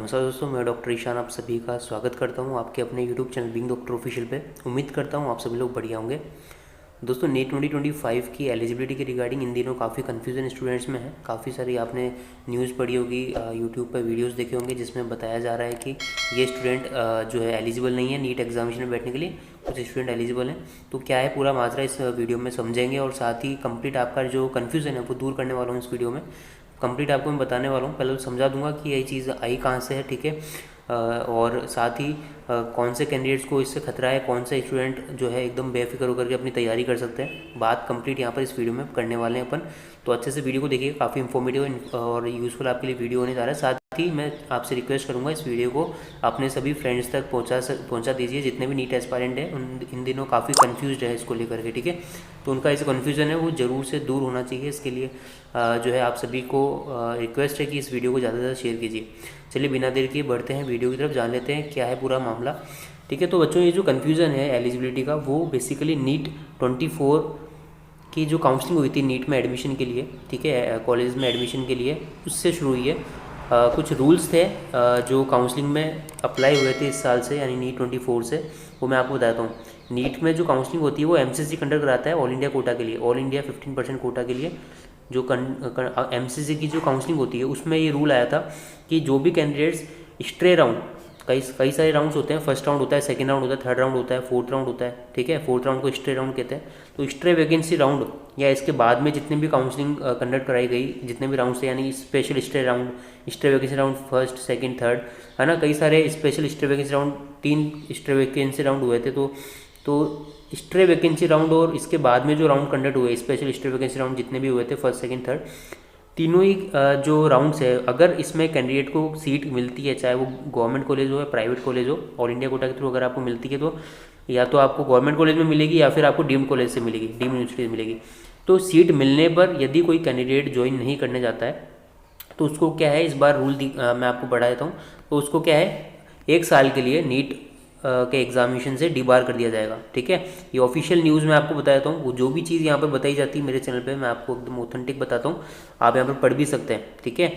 नमस्कार दोस्तों, मैं डॉक्टर ईशान आप सभी का स्वागत करता हूं आपके अपने YouTube channel being doctor official पे। उम्मीद करता हूं आप सभी लोग बढ़िया होंगे। दोस्तों, नीट 2025 की एलिजिबिलिटी के रिगार्डिंग इन दिनों काफ़ी कन्फ्यूज़न स्टूडेंट्स में है। काफ़ी सारी आपने न्यूज़ पढ़ी होगी, यूट्यूब पर वीडियोस देखे होंगे जिसमें बताया जा रहा है कि ये स्टूडेंट जो है एलिजिबल नहीं है नीट एग्जामिनेशन में बैठने के लिए, कुछ स्टूडेंट एलिजिबल हैं। तो क्या है पूरा माजरा इस वीडियो में समझेंगे और साथ ही कंप्लीट आपका जो कन्फ्यूज़न है वो दूर करने वाला हूँ। इस वीडियो में कंप्लीट आपको मैं बताने वाला हूँ। पहले तो समझा दूंगा कि यही चीज़ आई कहाँ से है, ठीक है। और साथ ही कौन से कैंडिडेट्स को इससे खतरा है, कौन से स्टूडेंट जो है एकदम बेफिक्र होकर के अपनी तैयारी कर सकते हैं, बात कंप्लीट यहाँ पर इस वीडियो में करने वाले हैं अपन। तो अच्छे से वीडियो को देखिए, काफ़ी इन्फॉर्मेटिव और यूज़फुल आपके लिए वीडियो होने जा रहा है। साथ ही मैं आपसे रिक्वेस्ट करूँगा इस वीडियो को अपने सभी फ्रेंड्स तक पहुँचा दीजिए जितने भी नीट एस्पायरेंट हैं। इन दिनों काफ़ी कन्फ्यूज है इसको लेकर के, ठीक है। तो उनका ऐसा कन्फ्यूज़न है वो ज़रूर से दूर होना चाहिए। इसके लिए जो है आप सभी को रिक्वेस्ट है कि इस वीडियो को ज़्यादा से ज़्यादा शेयर कीजिए। चलिए बिना देर किए बढ़ते हैं वीडियो की तरफ, जान लेते हैं क्या है पूरा मामला, ठीक है। तो बच्चों, ये जो कन्फ्यूज़न है एलिजिबिलिटी का वो बेसिकली नीट 24 की जो काउंसलिंग हुई थी नीट में एडमिशन के लिए, ठीक है, कॉलेज में एडमिशन के लिए, उससे शुरू हुई है। कुछ रूल्स थे जो काउंसलिंग में अप्लाई हुए थे इस साल से, यानी नीट 24 से, वो मैं आपको बताता हूँ। नीट में जो काउंसलिंग होती है वो एमसीसी कंडक्ट कराता है ऑल इंडिया कोटा के लिए, ऑल इंडिया 15% कोटा के लिए। जो एमसीसी की जो काउंसलिंग होती है उसमें ये रूल आया था कि जो भी कैंडिडेट्स स्ट्रे राउंड, कई सारे राउंड्स होते हैं, फर्स्ट राउंड होता है, सेकंड राउंड होता है, थर्ड राउंड होता है, फोर्थ राउंड होता है, ठीक है। फोर्थ राउंड को स्ट्रे राउंड कहते हैं। तो स्ट्रे वैकेंसी राउंड या इसके बाद में जितने भी काउंसलिंग कंडक्ट कराई गई, जितने भी राउंड्स थे, यानी special stray round, stray vacancy round first second third, है ना, कई सारे special stray vacancy round, 3 stray vacancy round हुए थे। तो स्ट्रे वैकेंसी राउंड और इसके बाद में जो राउंड कंडक्ट हुए स्पेशल स्ट्रे वैकेंसी राउंड जितने भी हुए थे फर्स्ट सेकंड थर्ड, तीनों ही जो राउंड्स है, अगर इसमें कैंडिडेट को सीट मिलती है, चाहे वो गवर्नमेंट कॉलेज हो या प्राइवेट कॉलेज हो, ऑल इंडिया कोटा के थ्रू अगर आपको मिलती है तो या तो आपको गवर्नमेंट कॉलेज में मिलेगी या फिर आपको डीम्ड कॉलेज से मिलेगी, डीम्ड यूनिवर्सिटी से मिलेगी। तो सीट मिलने पर यदि कोई कैंडिडेट ज्वाइन नहीं करने जाता है तो उसको क्या है, इस बार रूल मैं आपको बढ़ा देता हूँ। तो उसको क्या है, 1 साल के लिए नीट के एग्जामिनेशन से डिबार कर दिया जाएगा, ठीक है। ये ऑफिशियल न्यूज़ में आपको बताता हूँ। वो जो भी चीज़ यहाँ पर बताई जाती है मेरे चैनल पे मैं आपको एकदम ऑथेंटिक बताता हूँ, आप यहाँ पर पढ़ भी सकते हैं, ठीक है।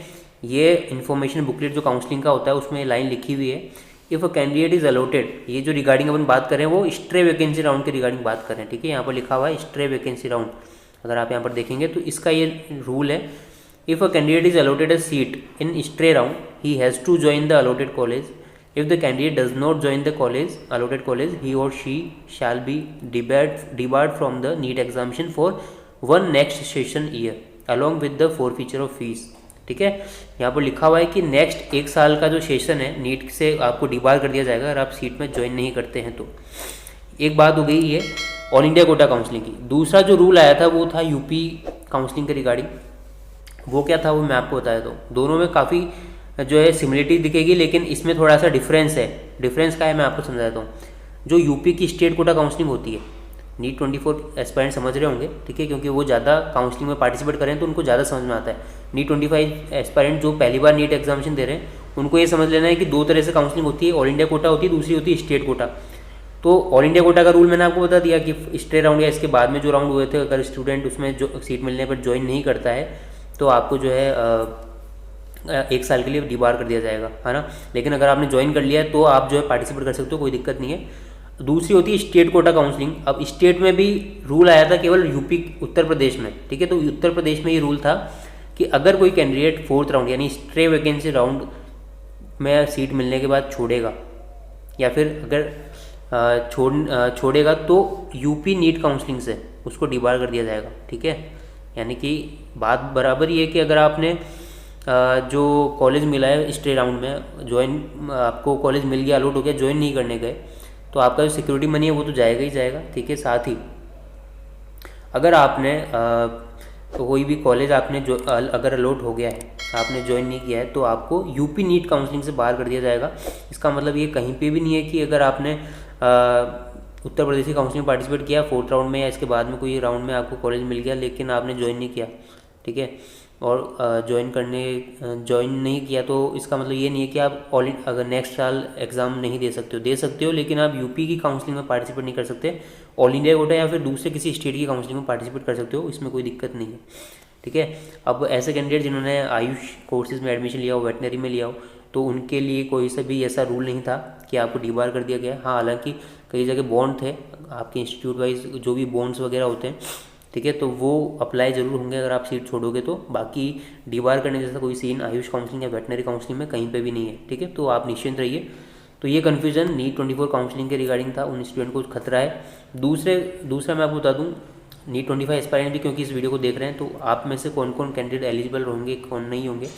ये इन्फॉर्मेशन बुकलेट जो काउंसलिंग का होता है उसमें लाइन लिखी हुई है, if a candidate is allotted, ये जो रिगार्डिंग अपन बात कर रहे हैं वो स्ट्रे वैकेंसी राउंड के रिगार्डिंग बात कर रहे हैं, ठीक है। यहाँ पर लिखा हुआ है स्ट्रे वैकेंसी राउंड, अगर आप यहाँ पर देखेंगे तो इसका ये रूल है, if a candidate is allotted a seat in stray round he has to join the allotted college. If the candidate does not join the allotted college, he or she shall be debarred from the NEET examination for 1 next session year along with the forfeiture of fees, ठीक है। यहाँ पर लिखा हुआ है कि next 1 साल का जो सेशन है नीट से आपको डिबार कर दिया जाएगा अगर आप सीट में ज्वाइन नहीं करते हैं तो। एक बात हो गई ये ऑल इंडिया कोटा काउंसलिंग की। दूसरा जो रूल आया था वो था यूपी काउंसलिंग के रिगार्डिंग। वो क्या था वो मैं आपको बता देता हूँ। दोनों में काफ़ी जो है सिमिलरिटी दिखेगी, लेकिन इसमें थोड़ा सा डिफरेंस है। डिफरेंस क्या है मैं आपको समझाता हूँ। जो यूपी की स्टेट कोटा काउंसलिंग होती है, नीट 24 एस्पायरेंट समझ रहे होंगे, ठीक है, क्योंकि वो ज़्यादा काउंसलिंग में पार्टिसिपेट करें तो उनको ज़्यादा समझ में आता है। नीट 25 एस्पायरेंट जो पहली बार नीट एग्जामिनेशन दे रहे हैं उनको ये समझ लेना है कि 2 तरह से काउंसलिंग होती है, ऑल इंडिया कोटा होती है, दूसरी होती है स्टेट कोटा। तो ऑल इंडिया कोटा का रूल मैंने आपको बता दिया कि स्ट्रे राउंड या इसके बाद में जो राउंड हुए थे, अगर स्टूडेंट उसमें जो सीट मिलने पर ज्वाइन नहीं करता है तो आपको जो है 1 साल के लिए डिबार कर दिया जाएगा, है ना। लेकिन अगर आपने ज्वाइन कर लिया है तो आप जो है पार्टिसिपेट कर सकते हो, कोई दिक्कत नहीं है। दूसरी होती है स्टेट कोटा काउंसलिंग। अब स्टेट में भी रूल आया था केवल यूपी उत्तर प्रदेश में, ठीक है। तो उत्तर प्रदेश में ये रूल था कि अगर कोई कैंडिडेट 4th राउंड यानी स्ट्रे वैकेंसी राउंड में सीट मिलने के बाद छोड़ेगा या फिर अगर छोड़ेगा तो यूपी नीट काउंसलिंग से उसको डिबार कर दिया जाएगा, ठीक है। यानी कि बात बराबर ही है कि अगर आपने जो कॉलेज मिला है स्टे राउंड में ज्वाइन, आपको कॉलेज मिल गया, अलॉट हो गया, ज्वाइन नहीं करने गए तो आपका जो सिक्योरिटी मनी है वो तो जाएगा ही जाएगा, ठीक है। साथ ही अगर आपने कोई भी कॉलेज आपने जो अगर अलॉट हो गया है, आपने ज्वाइन नहीं किया है तो आपको यूपी नीट काउंसलिंग से बाहर कर दिया जाएगा। इसका मतलब ये कहीं पे भी नहीं है कि अगर आपने उत्तर प्रदेश की काउंसलिंग में पार्टिसिपेट किया 4th राउंड में या इसके बाद में कोई राउंड में आपको कॉलेज मिल गया लेकिन आपने ज्वाइन नहीं किया, ठीक है, और ज्वाइन नहीं किया तो इसका मतलब ये नहीं है कि आप अगर नेक्स्ट साल एग्ज़ाम नहीं दे सकते हो लेकिन आप यूपी की काउंसलिंग में पार्टिसिपेट नहीं कर सकते। ऑल इंडिया कोटा या फिर दूसरे किसी स्टेट की काउंसलिंग में पार्टिसिपेट कर सकते हो, इसमें कोई दिक्कत नहीं है, ठीक है। अब ऐसे कैंडिडेट जिन्होंने आयुष कोर्सेज में एडमिशन लिया हो, वेटनरी में लिया हो, तो उनके लिए कोई सा भी ऐसा रूल नहीं था कि आपको डीबार कर दिया गया। हाँ, हालांकि कई जगह बॉन्ड थे आपके इंस्टीट्यूट वाइज, जो भी बॉन्ड्स वगैरह होते हैं, ठीक है, तो वो अप्लाई ज़रूर होंगे अगर आप सीट छोड़ोगे तो। बाकी डीबार करने जैसा कोई सीन आयुष काउंसलिंग या वेटनरी काउंसलिंग में कहीं पे भी नहीं है, ठीक है, तो आप निश्चिंत रहिए। तो ये कन्फ्यूज़न नीट 24 काउंसलिंग के रिगार्डिंग था, उन स्टूडेंट को खतरा है। दूसरा मैं आपको बता दूँ, नीट 25 एस्पायरेंट भी क्योंकि इस वीडियो को देख रहे हैं, तो आप में से कौन कौन कैंडिडेट एलिजिबल होंगे, कौन नहीं होंगे।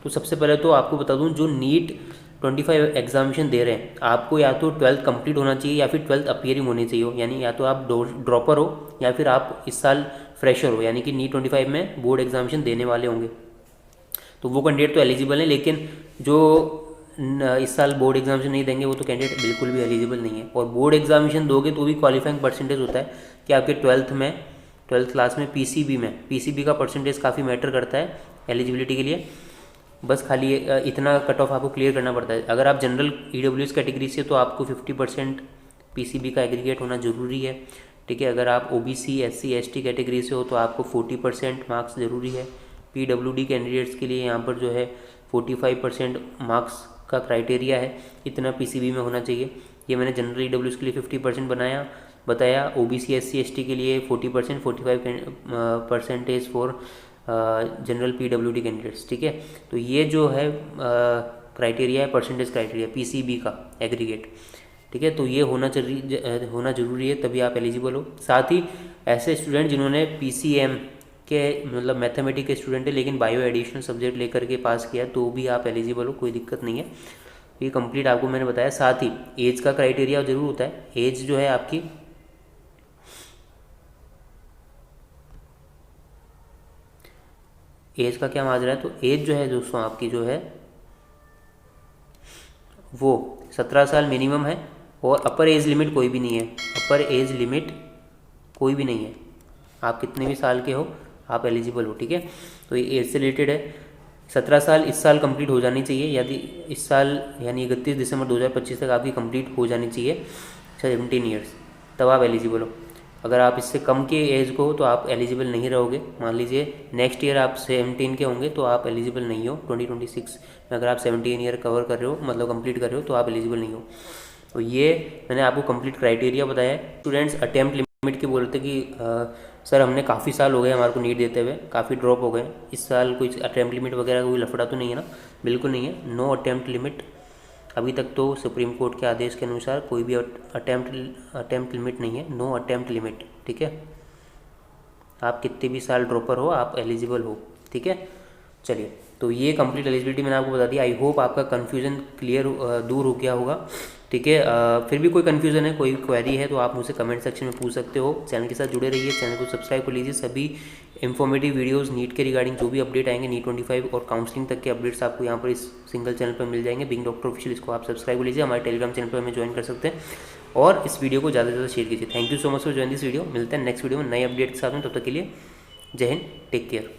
तो सबसे पहले तो आपको बता दूँ, जो नीट 25 एग्जामिनेशन दे रहे हैं, आपको या तो 12th कंप्लीट होना चाहिए या फिर 12th अपीयरिंग होनी चाहिए, यानी या तो आप ड्रॉपर हो या फिर आप इस साल फ्रेशर हो, यानी कि नीट 25 में बोर्ड एग्जामिनेशन देने वाले होंगे, तो वो कैंडिडेट तो एलिजिबल है। लेकिन जो इस साल बोर्ड एग्जामिनेशन नहीं देंगे वो तो कैंडिडेट बिल्कुल भी एलिजिबल नहीं है। और बोर्ड एग्जामिनेशन दोगे तो भी क्वालिफाइंग परसेंटेज होता है कि आपके 12th क्लास में पीसीबी का परसेंटेज काफ़ी मैटर करता है एलिजिबिलिटी के लिए। बस खाली इतना कट ऑफ आपको क्लियर करना पड़ता है। अगर आप जनरल ईडब्ल्यूएस कैटेगरी से तो आपको 50% पीसीबी का एग्रीगेट होना ज़रूरी है, ठीक है। अगर आप ओबीसी एससी एसटी कैटेगरी से हो तो आपको 40% मार्क्स ज़रूरी है। पीडब्ल्यूडी कैंडिडेट्स के लिए यहाँ पर जो है 45% मार्क्स का क्राइटेरिया है, इतना पीसीबी में होना चाहिए। ये मैंने जनरल ईडब्ल्यूएस के लिए 50% बताया। ओबीसी एससी एसटी के लिए 40%, 45% फॉर जनरल पीडब्ल्यूडी कैंडिडेट्स, ठीक है। तो ये जो है क्राइटेरिया है, परसेंटेज क्राइटेरिया पीसीबी का एग्रीगेट, ठीक है। तो ये होना ज़रूरी है, तभी आप एलिजिबल हो। साथ ही ऐसे स्टूडेंट जिन्होंने पीसीएम के मतलब मैथमेटिक्स के स्टूडेंट है लेकिन बायो एडिशनल सब्जेक्ट लेकर के पास किया, तो भी आप एलिजिबल हो, कोई दिक्कत नहीं है। ये कंप्लीट आपको मैंने बताया। साथ ही एज का क्राइटेरिया ज़रूर होता है। एज जो है आपकी एज का क्या माजरा है, तो एज जो है दोस्तों आपकी जो है वो 17 साल मिनिमम है, और अपर एज लिमिट कोई भी नहीं है। अपर एज लिमिट कोई भी नहीं है, आप कितने भी साल के हो आप एलिजिबल हो, ठीक है। तो ये एज से रिलेटेड है। 17 साल इस साल कंप्लीट हो जानी चाहिए, यदि इस साल यानी 31 दिसंबर 2025 तक आपकी कंप्लीट हो जानी चाहिए 17 ईयर्स, तब आप एलिजिबल हो। अगर आप इससे कम के एज को हो तो आप एलिजिबल नहीं रहोगे। मान लीजिए नेक्स्ट ईयर आप 17 के होंगे तो आप एलिजिबल नहीं हो। 2026 में अगर आप 17 ईयर कवर कर रहे हो, मतलब कंप्लीट कर रहे हो, तो आप एलिजिबल नहीं हो। तो ये मैंने आपको कंप्लीट क्राइटेरिया बताया है। स्टूडेंट्स अटेम्प्ट लिमिट के बोलते कि सर हमने काफ़ी साल हो गए हमारे को नीट देते हुए, काफ़ी ड्रॉप हो गए, इस साल कोई अटेम्प्ट लिमिट वगैरह कोई लफड़ा तो नहीं है ना? बिल्कुल नहीं है, नो अटेम्प्ट लिमिट। अभी तक तो सुप्रीम कोर्ट के आदेश के अनुसार कोई भी अटेम्प्ट लिमिट नहीं है, नो अटेम्प्ट लिमिट, ठीक है। आप कितने भी साल ड्रॉपर हो आप एलिजिबल हो, ठीक है। चलिए, तो ये कंप्लीट एलिजिबिलिटी मैंने आपको बता दी। आई होप आपका कन्फ्यूज़न क्लियर दूर हो गया होगा, ठीक है। फिर भी कोई कन्फ्यूज़न है, कोई क्वेरी है तो आप मुझसे कमेंट सेक्शन में पूछ सकते हो। चैनल के साथ जुड़े रहिए, चैनल को सब्सक्राइब कर लीजिए। सभी इन्फॉर्मेटिव वीडियोस नीट के रिगार्डिंग जो भी अपडेट आएंगे, नीट 25 और काउंसलिंग तक के अपडेट्स आपको यहाँ पर इस सिंगल चैनल पर मिल जाएंगे, बिंग डॉक्टर ऑफिशियल। इसको आप सब्सक्राइब कर लीजिए, हमारे टेलीग्राम चैनल पर हमें ज्वाइन कर सकते हैं, और इस वीडियो को ज़्यादा से ज़्यादा शेयर कीजिए। Thank you so much for join this video. मिलते हैं नेक्स्ट वीडियो में नए अपडेट के साथ में, तब तक के लिए जय हिंद, टेक केयर।